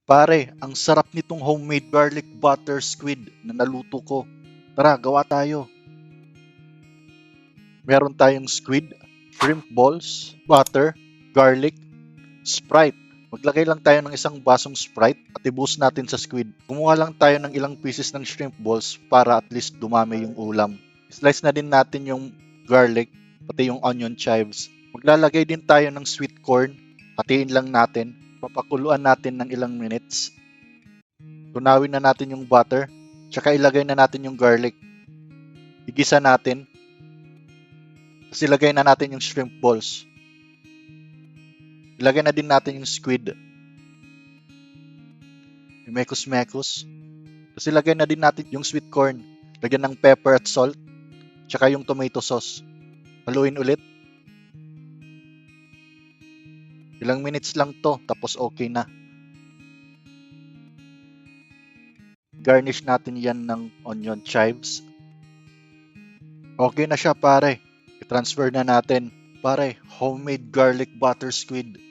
Pare, ang sarap nitong homemade garlic butter squid na naluto ko. Tara, gawa tayo. Meron tayong squid, shrimp balls, butter, garlic, Sprite. Maglagay lang tayo ng isang basong Sprite at i-boost natin sa squid. Kumuha lang tayo ng ilang pieces ng shrimp balls para at least dumami yung ulam. Slice na din natin yung garlic, pati yung onion chives. Maglalagay din tayo ng sweet corn. Hatiin lang natin. Papakuluan natin ng ilang minutes. Tunawin na natin yung butter. Tsaka ilagay na natin yung garlic. Igisa natin. Tapos ilagay na natin yung shrimp balls. Ilagay na din natin yung squid. Mekos-mekos. Tapos ilagay na din natin yung sweet corn. Lagyan ng pepper at salt. Tsaka yung tomato sauce. Haluin ulit. Ilang minutes lang to, tapos okay na. Garnish natin yan ng onion chives. Okay na siya pare. I-transfer na natin. Pare, homemade garlic butter squid.